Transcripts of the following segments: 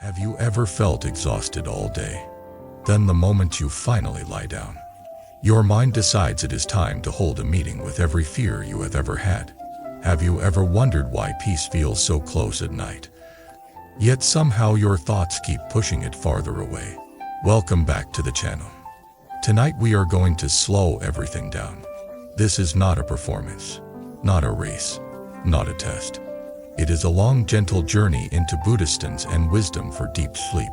Have you ever felt exhausted all day? Then the moment you finally lie down, your mind decides it is time to hold a meeting with every fear you have ever had. Have you ever wondered why peace feels so close at night, yet somehow your thoughts keep pushing it farther away? Welcome back to the channel. Tonight we are going to slow everything down. This is not a performance, not a race, not a test. It is a long, gentle journey into Buddhism and wisdom for deep sleep.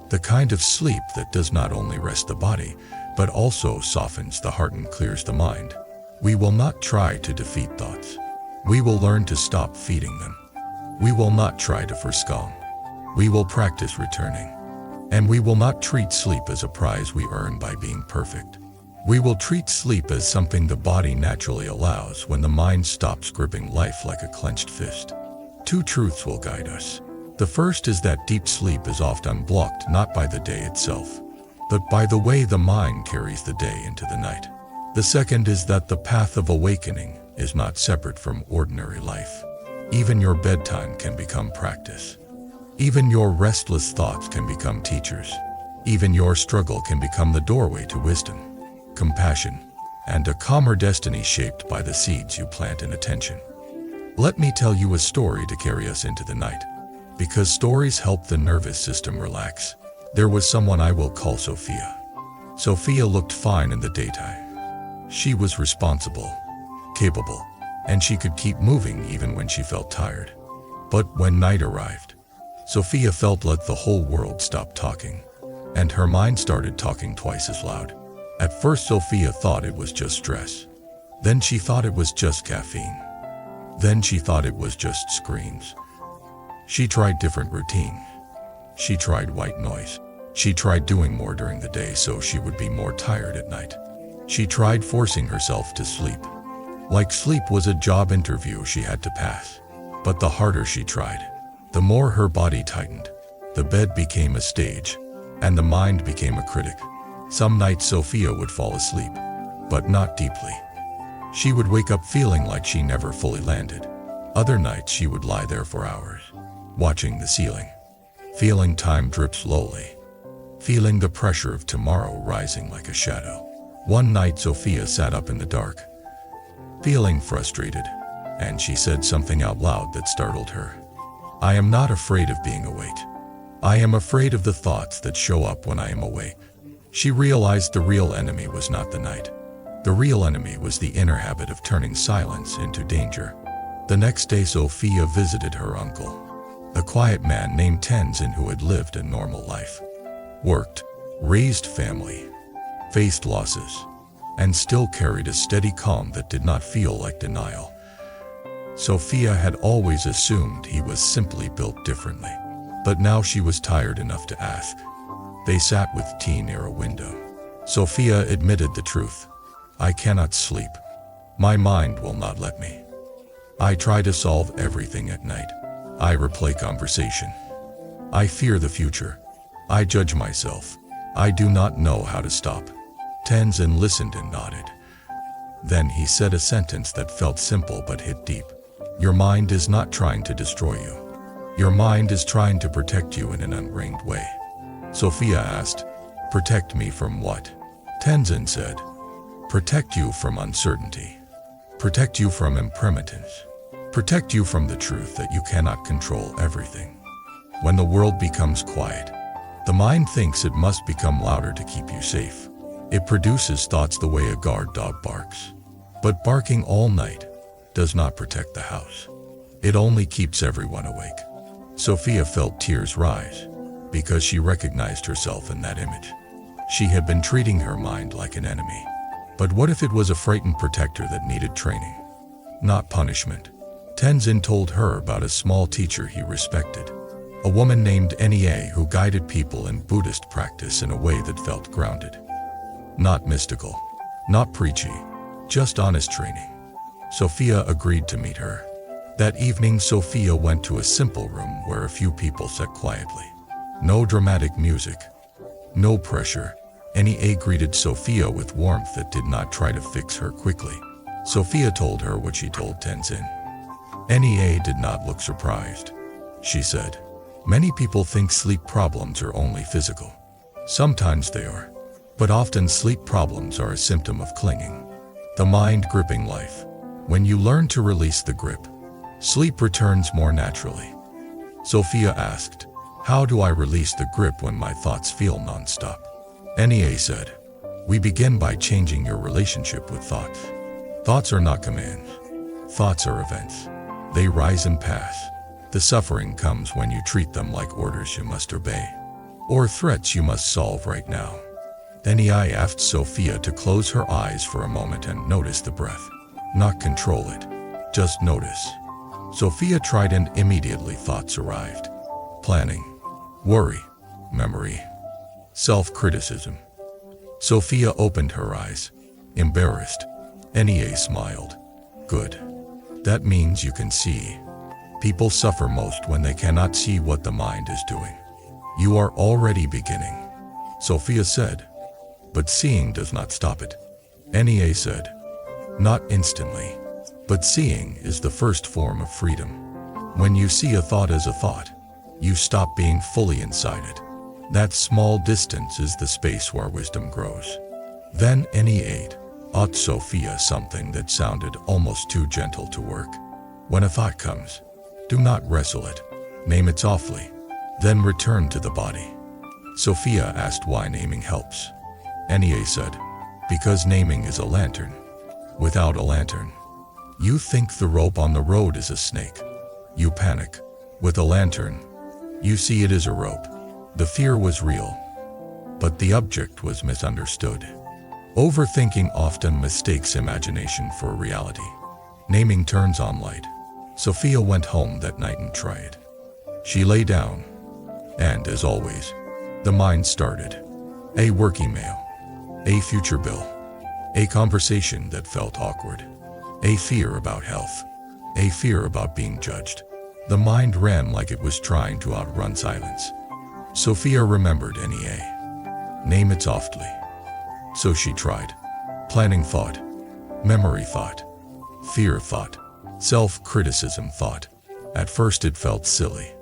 The kind of sleep that does not only rest the body, but also softens the heart and clears the mind. We will not try to defeat thoughts. We will learn to stop feeding them. We will not try to force calm. We will practice returning. And we will not treat sleep as a prize we earn by being perfect. We will treat sleep as something the body naturally allows when the mind stops gripping life like a clenched fist. Two truths will guide us. The first is that deep sleep is often blocked not by the day itself, but by the way the mind carries the day into the night. The second is that the path of awakening is not separate from ordinary life. Even your bedtime can become practice. Even your restless thoughts can become teachers. Even your struggle can become the doorway to wisdom, compassion, and a calmer destiny shaped by the seeds you plant in attention. Let me tell you a story to carry us into the night, because stories help the nervous system relax. There was someone I will call Sophia. Sophia looked fine in the daytime. She was responsible, capable, and she could keep moving even when she felt tired. But when night arrived, Sophia felt like the whole world stopped talking, and her mind started talking twice as loud. At first Sophia thought it was just stress. Then she thought it was just caffeine. Then she thought it was just screens. She tried different routines. She tried white noise. She tried doing more during the day so she would be more tired at night. She tried forcing herself to sleep, like sleep was a job interview she had to pass. But the harder she tried, the more her body tightened. The bed became a stage, and the mind became a critic. Some nights Sophia would fall asleep, but not deeply. She would wake up feeling like she never fully landed. Other nights she would lie there for hours, watching the ceiling, feeling time drip slowly, feeling the pressure of tomorrow rising like a shadow. One night Sophia sat up in the dark, feeling frustrated, and she said something out loud that startled her. "I am not afraid of being awake. I am afraid of the thoughts that show up when I am awake." She realized the real enemy was not the night. The real enemy was the inner habit of turning silence into danger. The next day Sophia visited her uncle, a quiet man named Tenzin who had lived a normal life, worked, raised family, faced losses, and still carried a steady calm that did not feel like denial. Sophia had always assumed he was simply built differently, but now she was tired enough to ask. They sat with tea near a window. Sophia admitted the truth. "I cannot sleep. My mind will not let me. I try to solve everything at night. I replay conversation. I fear the future. I judge myself. I do not know how to stop." Tenzin listened and nodded. Then he said a sentence that felt simple but hit deep. "Your mind is not trying to destroy you. Your mind is trying to protect you in an untrained way." Sophia asked, "Protect me from what?" Tenzin said, "Protect you from uncertainty. Protect you from impermanence. Protect you from the truth that you cannot control everything." When the world becomes quiet, the mind thinks it must become louder to keep you safe. It produces thoughts the way a guard dog barks. But barking all night does not protect the house. It only keeps everyone awake. Sophia felt tears rise because she recognized herself in that image. She had been treating her mind like an enemy. But what if it was a frightened protector that needed training, not punishment? Tenzin told her about a small teacher he respected, a woman named Nia who guided people in Buddhist practice in a way that felt grounded. Not mystical, not preachy, just honest training. Sophia agreed to meet her. That evening Sophia went to a simple room where a few people sat quietly. No dramatic music, no pressure. Nia greeted Sophia with warmth that did not try to fix her quickly. Sophia told her what she told Tenzin. Nia did not look surprised. She said, Many people think sleep problems are only physical. Sometimes they are, but often sleep problems are a symptom of clinging. The mind gripping life. When you learn to release the grip, sleep returns more naturally. Sophia asked, "How do I release the grip when my thoughts feel non-stop?" NEA said, "We begin by changing your relationship with thoughts. Thoughts are not commands. Thoughts are events. They rise and pass. The suffering comes when you treat them like orders you must obey, or threats you must solve right now." NEI asked Sophia to close her eyes for a moment and notice the breath. Not control it, just notice. Sophia tried and immediately thoughts arrived. Planning, worry, memory, self-criticism. Sophia opened her eyes, embarrassed. NEA smiled. Good. That means you can see. People suffer most when they cannot see what the mind is doing. You are already beginning, Sophia said. But seeing does not stop it. NEA said. Not instantly, but seeing is the first form of freedom. When you see a thought as a thought, you stop being fully inside it. That small distance is the space where wisdom grows. Then NEA taught Sophia something that sounded almost too gentle to work. When a thought comes, do not wrestle it. Name it softly, then return to the body. Sophia asked why naming helps. NEA said, because naming is a lantern. Without a lantern, you think the rope on the road is a snake. You panic. With a lantern, you see it is a rope. The fear was real, but the object was misunderstood. Overthinking often mistakes imagination for reality. Naming turns on light. Sophia went home that night and tried. She lay down, and as always, the mind started. A work email, a future bill, a conversation that felt awkward, a fear about health, a fear about being judged. The mind ran like it was trying to outrun silence. Sophia remembered NEA. Name it softly. So she tried. Planning thought, memory thought, fear thought, self-criticism thought. At first it felt silly,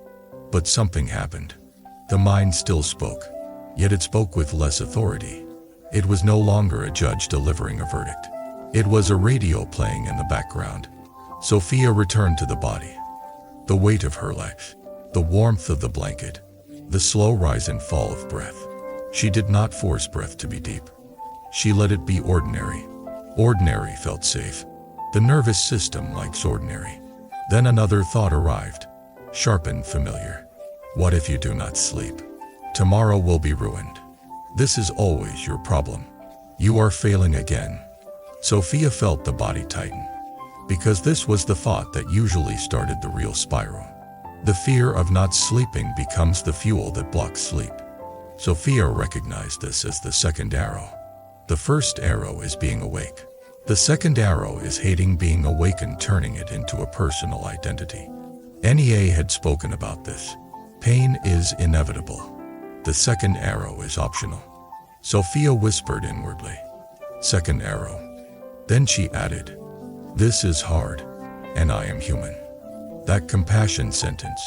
but something happened. The mind still spoke, yet it spoke with less authority. It was no longer a judge delivering a verdict. It was a radio playing in the background. Sophia returned to the body. The weight of her life, the warmth of the blanket, the slow rise and fall of breath. She did not force breath to be deep. She let it be ordinary. Ordinary felt safe. The nervous system likes ordinary. Then another thought arrived, sharp and familiar. What if you do not sleep? Tomorrow will be ruined. This is always your problem. You are failing again. Sophia felt the body tighten, because this was the thought that usually started the real spiral. The fear of not sleeping becomes the fuel that blocks sleep. Sophia recognized this as the second arrow. The first arrow is being awake. The second arrow is hating being awake and turning it into a personal identity. NEA had spoken about this. Pain is inevitable. The second arrow is optional. Sophia whispered inwardly. Second arrow. Then she added, this is hard, and I am human. That compassion sentence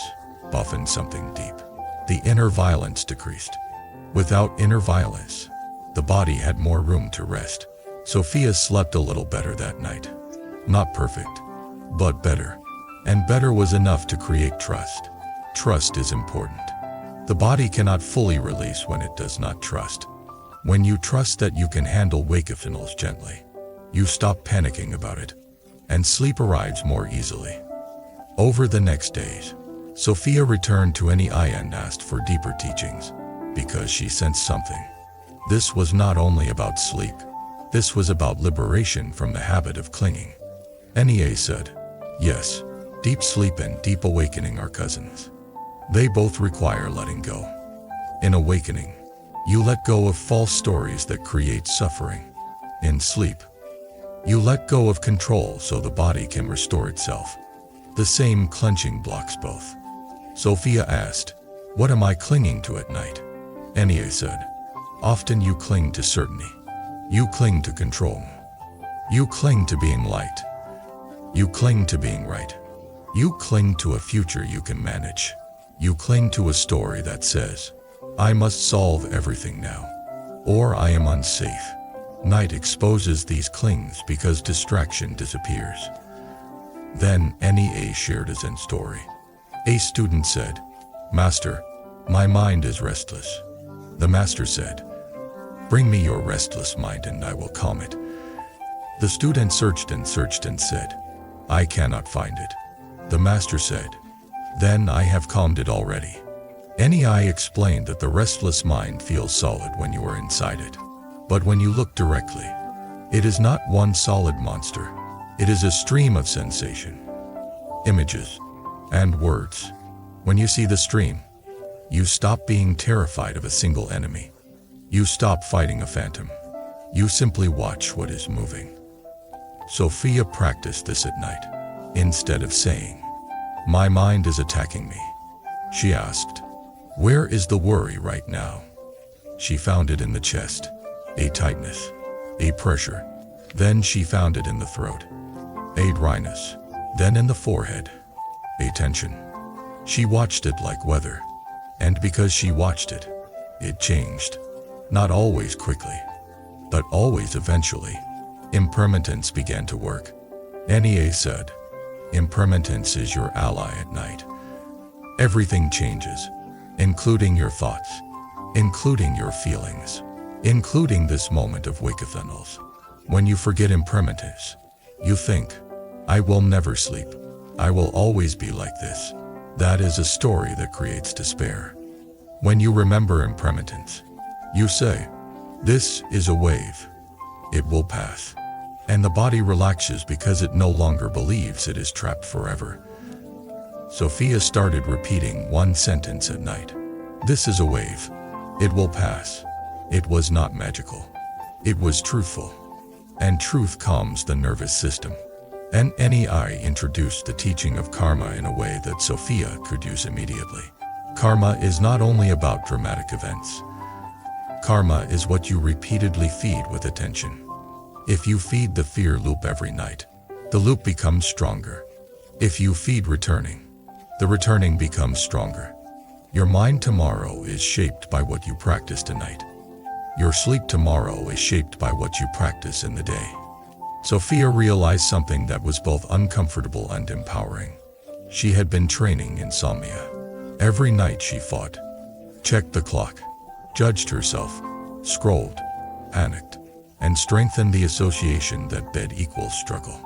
softened something deep. The inner violence decreased. Without inner violence, the body had more room to rest. Sophia slept a little better that night. Not perfect, but better. And better was enough to create trust. Trust is important. The body cannot fully release when it does not trust. When you trust that you can handle wakefulness gently, you stop panicking about it, and sleep arrives more easily. Over the next days, Sophia returned to NEI and asked for deeper teachings, because she sensed something. This was not only about sleep. This was about liberation from the habit of clinging. NEA said, yes, deep sleep and deep awakening are cousins. They both require letting go. In awakening, you let go of false stories that create suffering. In sleep, you let go of control so the body can restore itself. The same clenching blocks both. Sophia asked, what am I clinging to at night? NEA said, often you cling to certainty. You cling to control. You cling to being light. You cling to being right. You cling to a future you can manage. You cling to a story that says, I must solve everything now, or I am unsafe. Night exposes these clings because distraction disappears. Then NEA shared his own story. A student said, Master, my mind is restless. The master said, Bring me your restless mind and I will calm it. The student searched and said, I cannot find it. The master said, Then I have calmed it already. NEI explained that the restless mind feels solid when you are inside it. But when you look directly, it is not one solid monster. It is a stream of sensation, images, and words. When you see the stream, you stop being terrified of a single enemy. You stop fighting a phantom. You simply watch what is moving. Sophia practiced this at night. Instead of saying, My mind is attacking me, she asked, Where is the worry right now? She found it in the chest, a tightness, a pressure. Then she found it in the throat, a dryness. Then in the forehead, a tension. She watched it like weather. And because she watched it, it changed. Not always quickly, but always eventually. Impermanence began to work. NEA said, Impermanence is your ally at night. Everything changes, including your thoughts, including your feelings, including this moment of wakefulness. When you forget impermanence, you think, I will never sleep. I will always be like this. That is a story that creates despair. When you remember impermanence, you say, This is a wave. It will pass. And the body relaxes because it no longer believes it is trapped forever. Sophia started repeating one sentence at night. This is a wave. It will pass. It was not magical. It was truthful. And truth calms the nervous system. And NEI introduced the teaching of karma in a way that Sophia could use immediately. Karma is not only about dramatic events. Karma is what you repeatedly feed with attention. If you feed the fear loop every night, the loop becomes stronger. If you feed returning, the returning becomes stronger. Your mind tomorrow is shaped by what you practice tonight. Your sleep tomorrow is shaped by what you practice in the day. Sophia realized something that was both uncomfortable and empowering. She had been training insomnia. Every night she fought, checked the clock, judged herself, scrolled, panicked, and strengthened the association that bed equals struggle.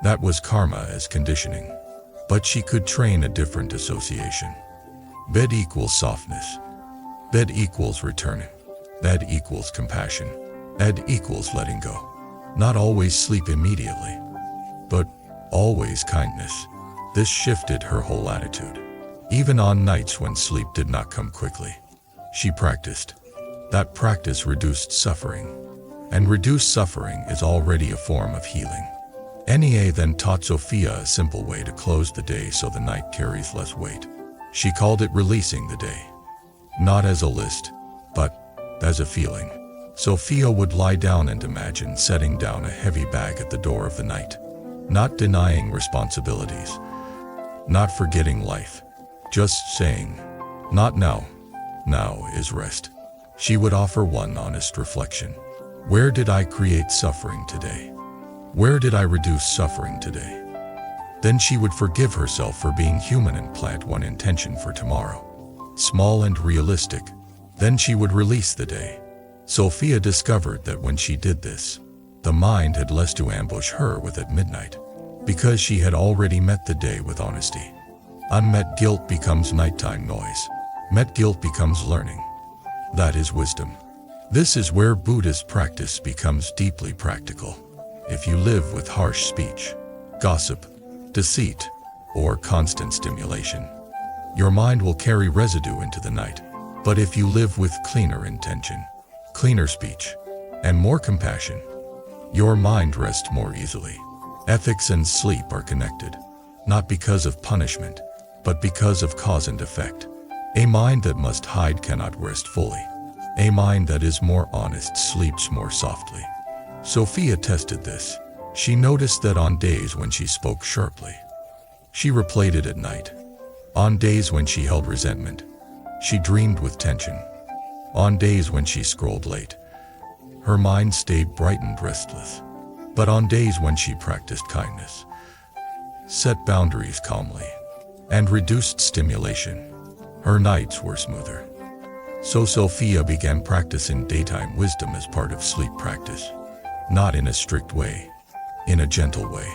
That was karma as conditioning. But she could train a different association. Bed equals softness. Bed equals returning. Bed equals compassion. Bed equals letting go. Not always sleep immediately, but always kindness. This shifted her whole attitude. Even on nights when sleep did not come quickly, she practiced. That practice reduced suffering. And reduced suffering is already a form of healing. NEA then taught Sophia a simple way to close the day so the night carries less weight. She called it releasing the day. Not as a list, but as a feeling. Sophia would lie down and imagine setting down a heavy bag at the door of the night. Not denying responsibilities. Not forgetting life. Just saying, not now. Now is rest. She would offer one honest reflection. Where did I create suffering today? Where did I reduce suffering today? Then she would forgive herself for being human and plant one intention for tomorrow. Small and realistic. Then she would release the day. Sophia discovered that when she did this, the mind had less to ambush her with at midnight, because she had already met the day with honesty. Unmet guilt becomes nighttime noise. Met guilt becomes learning. That is wisdom. This is where Buddhist practice becomes deeply practical. If you live with harsh speech, gossip, deceit, or constant stimulation, your mind will carry residue into the night. But if you live with cleaner intention, cleaner speech, and more compassion, your mind rests more easily. Ethics and sleep are connected, not because of punishment, but because of cause and effect. A mind that must hide cannot rest fully. A mind that is more honest sleeps more softly. Sophia tested this. She noticed that on days when she spoke sharply, she replayed it at night. On days when she held resentment, she dreamed with tension. On days when she scrolled late, her mind stayed bright and restless. But on days when she practiced kindness, set boundaries calmly, and reduced stimulation, her nights were smoother. So Sophia began practicing daytime wisdom as part of sleep practice. Not in a strict way, in a gentle way.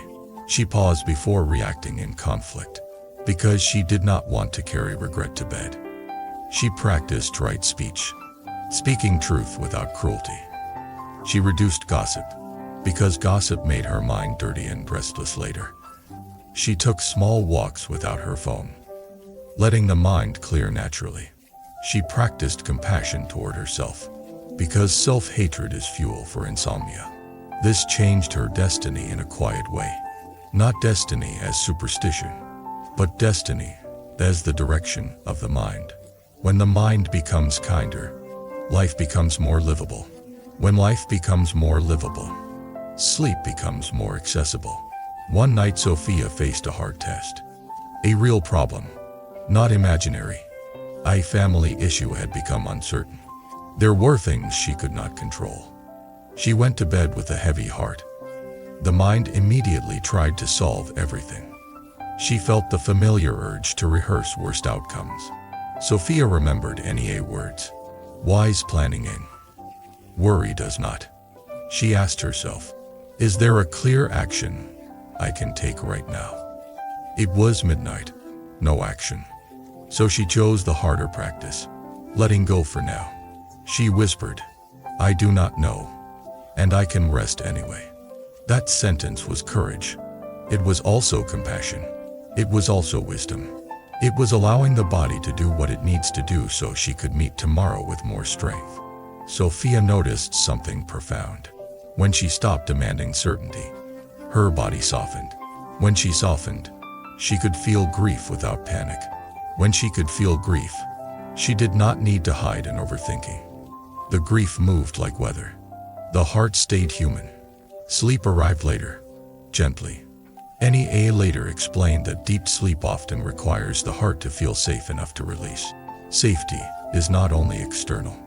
She paused before reacting in conflict, because she did not want to carry regret to bed. She practiced right speech, speaking truth without cruelty. She reduced gossip, because gossip made her mind dirty and restless later. She took small walks without her phone, letting the mind clear naturally. She practiced compassion toward herself, because self-hatred is fuel for insomnia. This changed her destiny in a quiet way. Not destiny as superstition, but destiny as the direction of the mind. When the mind becomes kinder, life becomes more livable. When life becomes more livable, sleep becomes more accessible. One night Sophia faced a hard test. A real problem, not imaginary. A family issue had become uncertain. There were things she could not control. She went to bed with a heavy heart. The mind immediately tried to solve everything. She felt the familiar urge to rehearse worst outcomes. Sophia remembered NEA words. Wise planning in. Worry does not. She asked herself, is there a clear action I can take right now? It was midnight. No action. So she chose the harder practice, letting go for now. She whispered, I do not know, and I can rest anyway. That sentence was courage. It was also compassion. It was also wisdom. It was allowing the body to do what it needs to do so she could meet tomorrow with more strength. Sophia noticed something profound. When she stopped demanding certainty, her body softened. When she softened, she could feel grief without panic. When she could feel grief, she did not need to hide in overthinking. The grief moved like weather. The heart stayed human. Sleep arrived later, gently. NEA later explained that deep sleep often requires the heart to feel safe enough to release. Safety is not only external,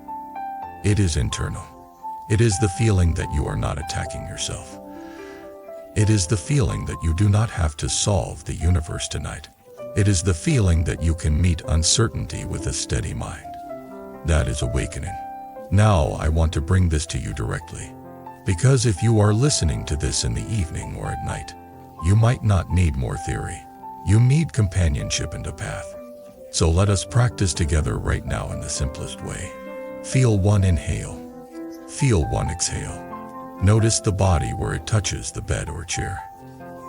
it is internal. It is the feeling that you are not attacking yourself. It is the feeling that you do not have to solve the universe tonight. It is the feeling that you can meet uncertainty with a steady mind. That is awakening. Now I want to bring this to you directly. Because if you are listening to this in the evening or at night, you might not need more theory. You need companionship and a path. So let us practice together right now in the simplest way. Feel one inhale. Feel one exhale. Notice the body where it touches the bed or chair.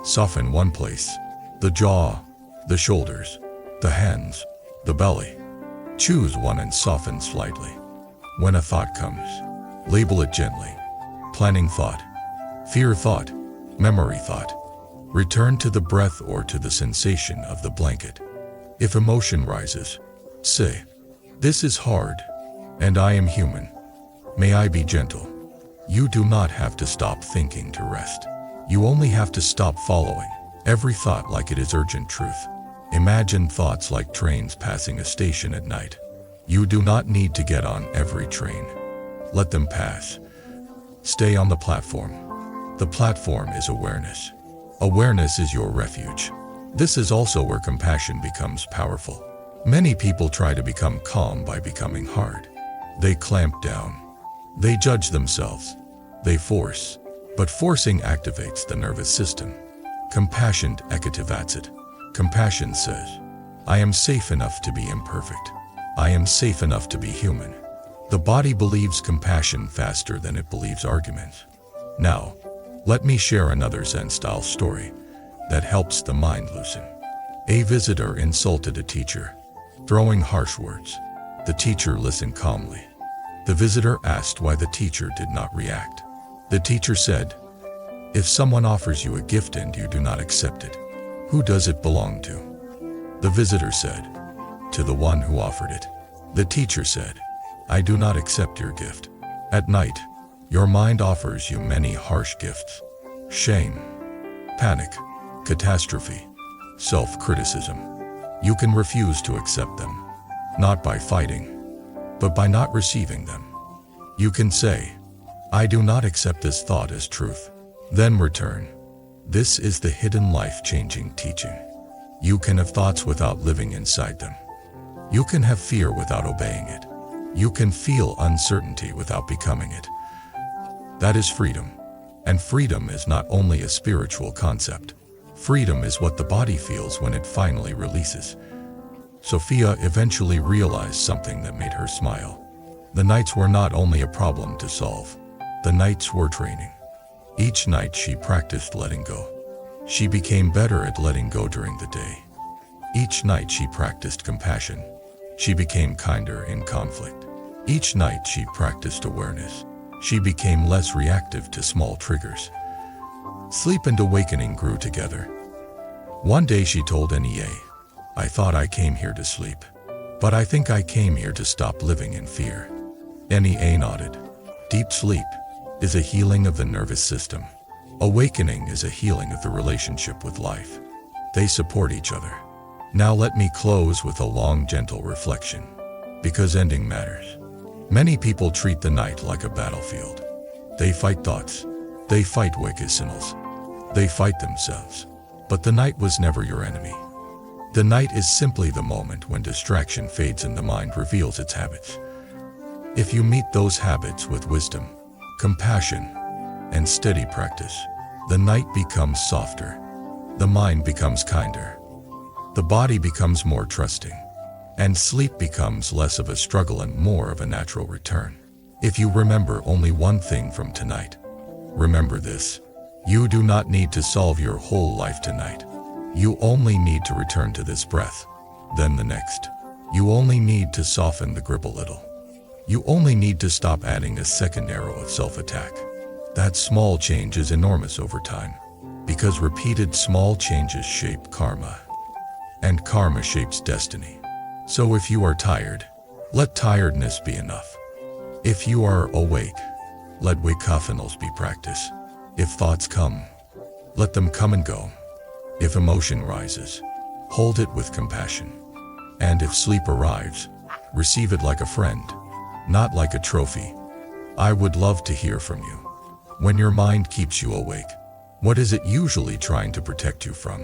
Soften one place, the jaw, the shoulders, the hands, the belly. Choose one and soften slightly. When a thought comes, label it gently. Planning thought, fear thought, memory thought. Return to the breath or to the sensation of the blanket. If emotion rises, say, this is hard, and I am human. May I be gentle. You do not have to stop thinking to rest. You only have to stop following every thought like it is urgent truth. Imagine thoughts like trains passing a station at night. You do not need to get on every train. Let them pass. Stay on the platform. The platform is awareness. Awareness is your refuge. This is also where compassion becomes powerful. Many people try to become calm by becoming hard. They clamp down. They judge themselves. They force. But forcing activates the nervous system. Compassion activates it. Compassion says, I am safe enough to be imperfect. I am safe enough to be human. The body believes compassion faster than it believes arguments. Now, let me share another Zen-style story that helps the mind loosen. A visitor insulted a teacher, throwing harsh words. The teacher listened calmly. The visitor asked why the teacher did not react. The teacher said, if someone offers you a gift and you do not accept it, who does it belong to? The visitor said, to the one who offered it. The teacher said, I do not accept your gift. At night, your mind offers you many harsh gifts. Shame, panic, catastrophe, self-criticism. You can refuse to accept them, not by fighting, but by not receiving them. You can say, I do not accept this thought as truth. Then return. This is the hidden life-changing teaching. You can have thoughts without living inside them. You can have fear without obeying it. You can feel uncertainty without becoming it. That is freedom. And freedom is not only a spiritual concept. Freedom is what the body feels when it finally releases. Sophia eventually realized something that made her smile. The nights were not only a problem to solve. The nights were training. Each night she practiced letting go. She became better at letting go during the day. Each night she practiced compassion. She became kinder in conflict. Each night she practiced awareness. She became less reactive to small triggers. Sleep and awakening grew together. One day she told NEA, I thought I came here to sleep, but I think I came here to stop living in fear. NEA nodded. Deep sleep is a healing of the nervous system. Awakening is a healing of the relationship with life. They support each other. Now let me close with a long, gentle reflection, because ending matters. Many people treat the night like a battlefield. They fight thoughts. They fight wicked signals. They fight themselves. But the night was never your enemy. The night is simply the moment when distraction fades and the mind reveals its habits. If you meet those habits with wisdom, compassion, and steady practice, the night becomes softer. The mind becomes kinder. The body becomes more trusting. And sleep becomes less of a struggle and more of a natural return. If you remember only one thing from tonight, remember this. You do not need to solve your whole life tonight. You only need to return to this breath, then the next. You only need to soften the grip a little. You only need to stop adding a second arrow of self-attack. That small change is enormous over time, because repeated small changes shape karma, and karma shapes destiny. So if you are tired, let tiredness be enough. If you are awake, let wakefulness be practice. If thoughts come, let them come and go. If emotion rises, hold it with compassion. And if sleep arrives, receive it like a friend, not like a trophy. I would love to hear from you. When your mind keeps you awake, what is it usually trying to protect you from?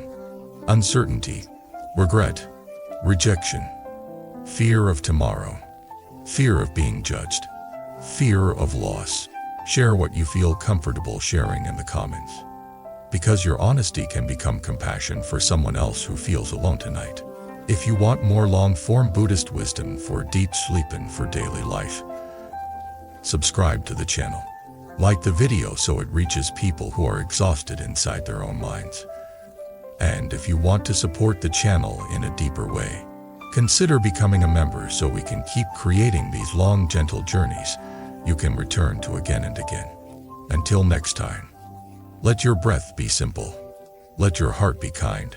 Uncertainty, regret, rejection, fear of tomorrow, fear of being judged, fear of loss. Share what you feel comfortable sharing in the comments, because your honesty can become compassion for someone else who feels alone tonight. If you want more long-form Buddhist wisdom for deep sleep and for daily life, subscribe to the channel. Like the video so it reaches people who are exhausted inside their own minds. And if you want to support the channel in a deeper way, consider becoming a member so we can keep creating these long, gentle journeys you can return to again and again. Until next time, let your breath be simple. Let your heart be kind.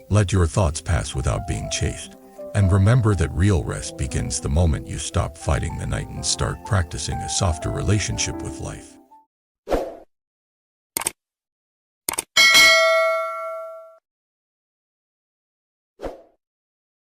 Let your thoughts pass without being chased. And remember that real rest begins the moment you stop fighting the night and start practicing a softer relationship with life.